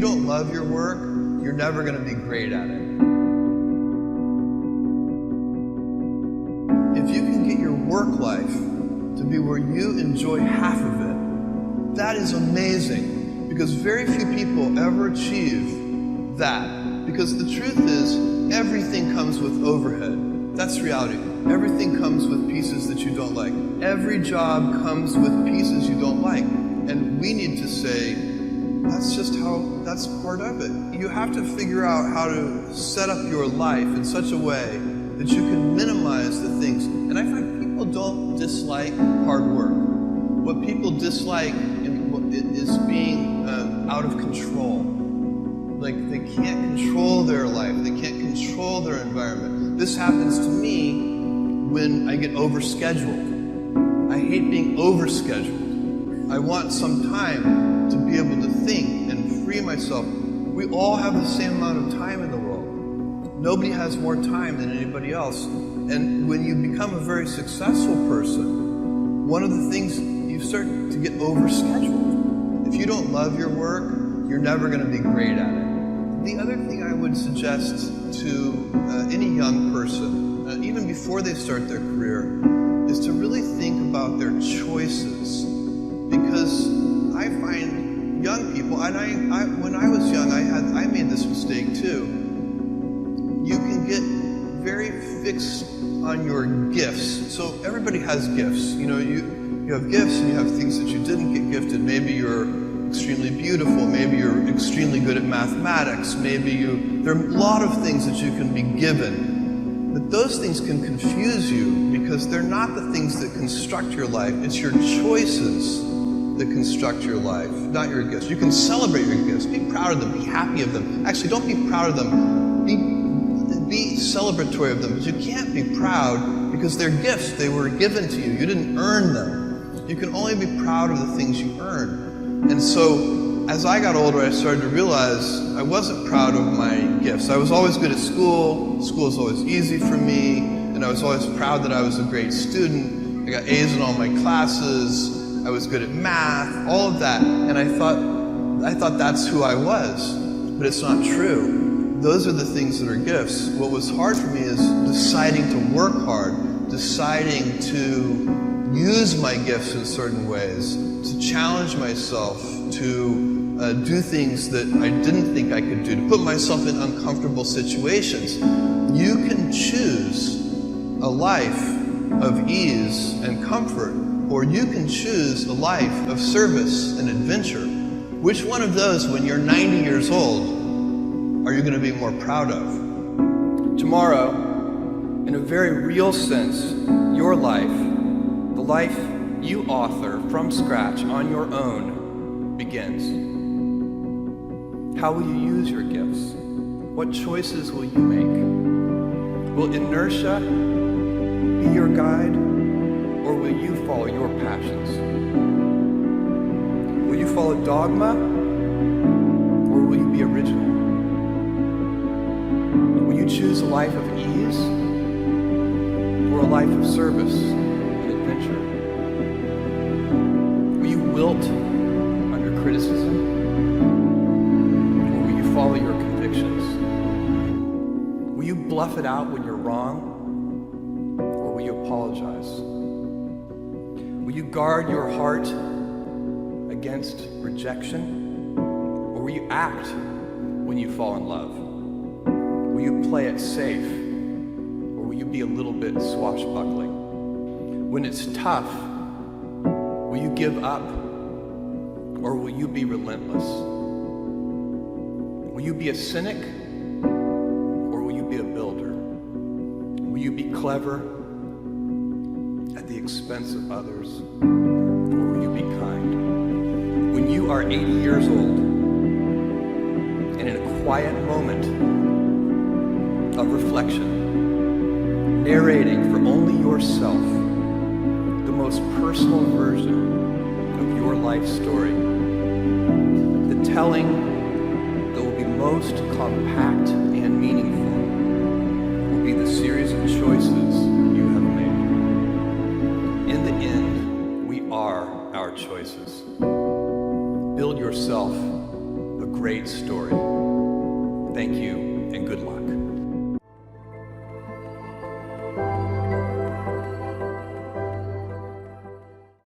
you don't love your work, you're never going to be great at it. If you can get your work life to be where you enjoy half of it, that is amazing, because very few people ever achieve that. Because the truth is, everything comes with overhead. That's reality. Everything comes with pieces that you don't like. Every job comes with pieces you don't like. And we need to say, that's part of it. You have to figure out how to set up your life in such a way that you can minimize the things. And I find people don't dislike hard work. What people dislike is being out of control. Like, they can't control their life. They can't control their environment. This happens to me when I get overscheduled. I hate being overscheduled. I want some time to be able to think and free myself. We all have the same amount of time in the world. Nobody has more time than anybody else. And when you become a very successful person, one of the things, you start to get overscheduled. If you don't love your work, you're never going to be great at it. The other thing I would suggest to any young person, even before they start their career, is to really think about their choices. Because I find young people, and when I was young, I made this mistake too. You can get very fixed on your gifts. So everybody has gifts. You know, you have gifts and you have things that you didn't get gifted. Maybe you're extremely beautiful. Maybe you're extremely good at mathematics. There are a lot of things that you can be given. But those things can confuse you because they're not the things that construct your life. It's your choices that construct your life, not your gifts. You can celebrate your gifts. Be proud of them. Be happy of them. Actually, don't be proud of them. Be celebratory of them. But you can't be proud because they're gifts. They were given to you. You didn't earn them. You can only be proud of the things you earn. And so, as I got older, I started to realize I wasn't proud of my gifts. I was always good at school. School was always easy for me. And I was always proud that I was a great student. I got A's in all my classes. I was good at math, all of that. And I thought that's who I was. But it's not true. Those are the things that are gifts. What was hard for me is deciding to work hard, deciding to use my gifts in certain ways, to challenge myself, to do things that I didn't think I could do, to put myself in uncomfortable situations. You can choose a life of ease and comfort, or you can choose a life of service and adventure. Which one of those, when you're 90 years old, are you going to be more proud of? Tomorrow, in a very real sense, your life, the life you author from scratch on your own, begins. How will you use your gifts? What choices will you make? Will inertia be your guide, or will you follow your passions? Will you follow dogma, or will you be original? Will you choose a life of ease, or a life of service and adventure? Will you wilt under criticism, or will you follow your convictions? Will you bluff it out when you're wrong, or will you apologize? Will you guard your heart against rejection, or will you act when you fall in love? Will you play it safe, or will you be a little bit swashbuckling? When it's tough, will you give up, or will you be relentless? Will you be a cynic, or will you be a builder? Will you be clever at the expense of others, or will you be kind? When you are 80 years old, and in a quiet moment of reflection, narrating for only yourself the most personal version of your life story, the telling that will be most compact and meaningful will be the series of choices you have made. In the end, we are our choices. Build yourself a great story. Thank you and good luck.